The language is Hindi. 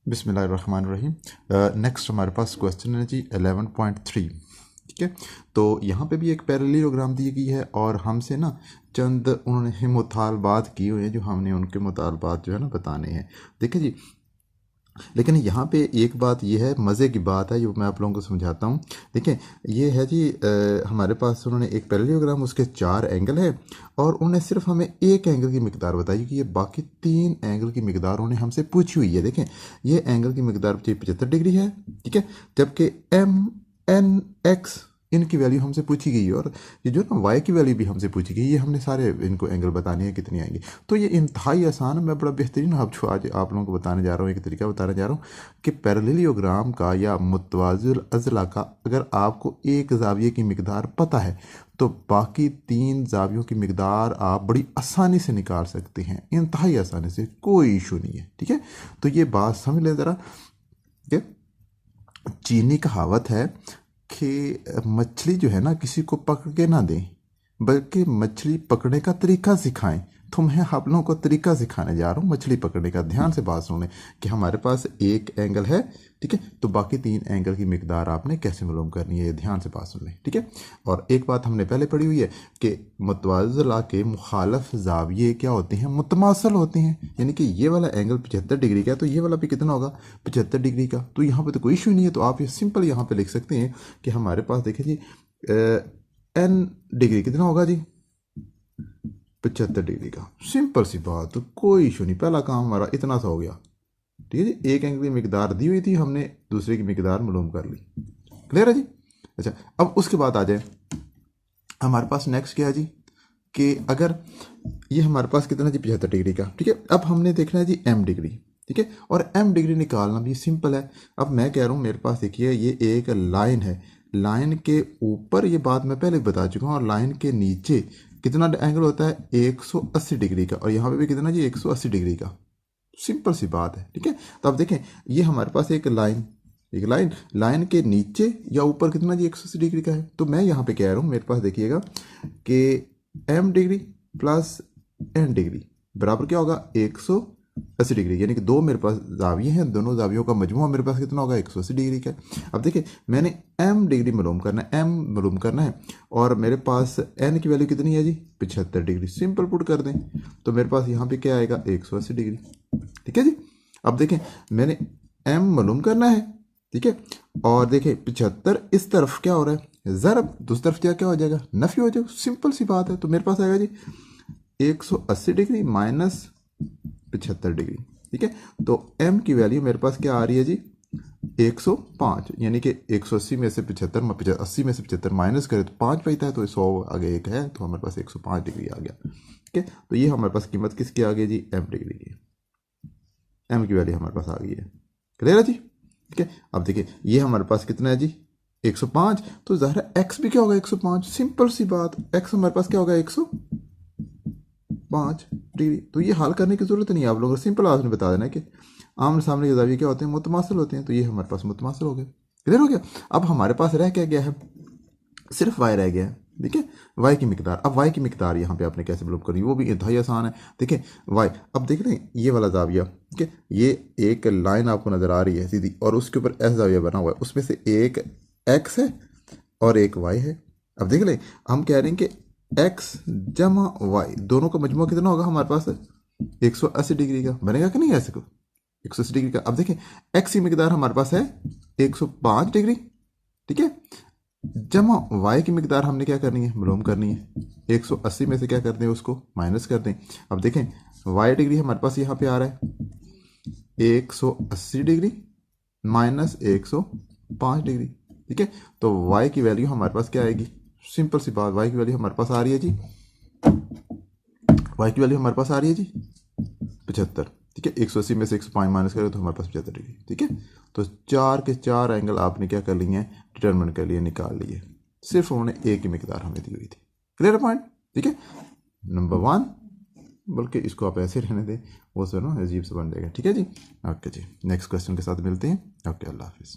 बिस्मिल्लाहिर्रहमानिर्रहीम। नेक्स्ट हमारे पास क्वेश्चन है जी 11.3। ठीक है, तो यहाँ पे भी एक पैरेललोग्राम दी गई है और हमसे ना चंद उन्होंने मुतालबात किए हुए हैं जो हमने उनके मुतालबात जो है ना बताने हैं। देखिए जी, लेकिन यहाँ पे एक बात ये है, मज़े की बात है, जो मैं आप लोगों को समझाता हूँ। देखिए ये है जी, हमारे पास उन्होंने एक पैरेललोग्राम, उसके 4 एंगल है और उन्होंने सिर्फ हमें एक एंगल की मिकदार बताई कि ये बाकी 3 एंगल की मिकदार उन्होंने हमसे पूछी हुई है। देखें ये एंगल की मिकदार 75 डिग्री है, ठीक है, जबकि एम एन एक्स इनकी वैल्यू हमसे पूछी गई है और ये जो ना वाई की वैल्यू भी हमसे पूछी गई। ये हमने सारे इनको एंगल बताने हैं कितने आएंगे। तो ये इंतहाई आसान है, मैं बड़ा बेहतरीन आज आप लोगों को बताने जा रहा हूँ, एक तरीका बताने जा रहा हूँ कि पैरेललोग्राम का या मुतवाज़िल अज़ला का अगर आपको एक ज़ाविये की मिकदार पता है तो बाकी 3 ज़ावियों की मिकदार आप बड़ी आसानी से निकाल सकते हैं, इंतहाई आसानी से, कोई इशू नहीं है। ठीक है, तो ये बात समझ लें ज़रा कि चीनी कहावत है कि मछली जो है ना किसी को पकड़ के ना दें बल्कि मछली पकड़ने का तरीका सिखाएं। तो मैं आप लोगों को तरीका सिखाने जा रहा हूँ मछली पकड़ने का। ध्यान से बात सुनें कि हमारे पास एक एंगल है, ठीक है, तो बाकी 3 एंगल की मिकदार आपने कैसे मालूम करनी है, ध्यान से बात सुन लें। ठीक है, और एक बात हमने पहले पढ़ी हुई है कि मुतवाज़िला के मुखालफ ज़ाविये क्या होते हैं, मुतमासल होते हैं। यानी कि ये वाला एंगल 75 डिग्री का है तो ये वाला भी कितना होगा, 75 डिग्री का। तो यहाँ पे तो कोई इशू नहीं है, तो आप ये सिंपल यहाँ पे लिख सकते हैं कि हमारे पास देखिए जी एन डिग्री कितना होगा जी, 75 डिग्री का। सिंपल सी बात, तो कोई इशू नहीं, पहला काम हमारा इतना सा हो गया। ठीक है जी, एक एंगल की मिकदार दी हुई थी, हमने दूसरे की मिकदार मालूम कर ली। क्लियर है जी। अच्छा, अब उसके बाद आ जाए हमारे पास नेक्स्ट क्या है जी कि अगर ये हमारे पास कितना जी, 75 डिग्री का। ठीक है, अब हमने देखना है जी एम डिग्री। ठीक है, और एम डिग्री निकालना भी सिंपल है। अब मैं कह रहा हूँ मेरे पास देखिए ये एक लाइन है, लाइन के ऊपर, ये बात मैं पहले बता चुका हूँ, और लाइन के नीचे कितना एंगल होता है, 180 डिग्री का, और यहाँ पे भी कितना जी, 180 डिग्री का। सिंपल सी बात है। ठीक है, तो अब देखें ये हमारे पास एक लाइन लाइन के नीचे या ऊपर कितना जी, 180 डिग्री का है। तो मैं यहाँ पे कह रहा हूँ मेरे पास देखिएगा कि M degree plus N degree बराबर क्या होगा, 180 डिग्री। यानी कि 2 मेरे पास जाविये हैं, दोनों जावियों का मजमूआ मेरे पास कितना होगा, 180 डिग्री का। अब देखिए मैंने एम डिग्री मालूम करना है, एम मालूम करना है, और मेरे पास एन की वैल्यू कितनी है जी, 75 डिग्री। सिंपल पुट कर दें तो मेरे पास यहाँ पे क्या आएगा, 180 डिग्री। ठीक है जी, अब देखें मैंने एम मालूम करना है, ठीक है, और देखें 75 इस तरफ क्या हो रहा है, ज़रब, दूसरी तरफ क्या हो जाएगा, नफी हो जाएगा। सिंपल सी बात है, तो मेरे पास आएगा जी 180 डिग्री माइनस 75 डिग्री। ठीक है, तो m की वैल्यू मेरे पास क्या आ रही है जी, 105। यानी कि 180 में से 75, 80 में से 75 माइनस करें तो 5 बचता है, तो 100 आगे एक है, तो हमारे पास 105 डिग्री आ गया। ठीक है, तो ये हमारे पास कीमत किसकी आ गई जी, m डिग्री की। m की वैल्यू हमारे पास आ गई है। क्लियर है जी। ठीक है, अब देखिए ये हमारे पास कितना है जी, 105, तो ज़ाहिर है x भी क्या होगा, 105। सिंपल सी बात, x हमारे पास क्या होगा, 105 डिग्री। तो ये हल करने की ज़रूरत नहीं है, आप लोगों को सिंपल आपने बता देना है कि आमने सामने के ज़ाविये क्या होते हैं, मुतमासिल होते हैं। तो ये हमारे पास मुतमासिल हो गए। क्लियर हो गया। अब हमारे पास रह क्या गया है, सिर्फ y रह गया है। ठीक है, y की मिकदार। अब y की मिकदार यहाँ पे आपने कैसे मालूम करनी, वो भी इंतहाई आसान है। देखिए y, अब देख रहे हैं ये वाला ज़ाविया, ठीक है, ये एक लाइन आपको नज़र आ रही है सीधी, और उसके ऊपर ऐसा ज़ाविया बना हुआ है, उसमें से एक x है और एक y है। अब देख लें, हम कह रहे हैं कि x जमा y दोनों का मजमूआ कितना होगा हमारे पास, 180 डिग्री का। बनेगा कि नहीं ऐसे को, 180 डिग्री का। अब देखें x की मिकदार हमारे पास है 105 डिग्री, ठीक है, जमा y की मिकदार हमने क्या करनी है, मालूम करनी है। 180 में से क्या कर दें, उसको माइनस कर दें। अब देखें y डिग्री हमारे पास यहाँ पे आ रहा है 180 डिग्री माइनस 105 डिग्री। ठीक है, तो y की वैल्यू हमारे पास क्या आएगी, सिंपल सी बात, y की वैल्यू हमारे पास आ रही है जी, y की वैल्यू हमारे पास आ रही है जी 75। ठीक है, 180 में से 105 माइनस करें तो हमारे पास 75 डिग्री। ठीक है, तो 4 के 4 एंगल आपने क्या कर लिए हैं, डिटरमिन कर लिए, निकाल लिए। सिर्फ उन्होंने एक ही मिकदार हमें दी हुई थी। Clear point. ठीक है, नंबर 1, बल्कि इसको आप ऐसे रहने दें, वो सर ना अजीब से बन जाएगा। ठीक है जी, ओके जी, नेक्स्ट क्वेश्चन के साथ मिलते हैं। ओके, अल्लाह हाफिज़।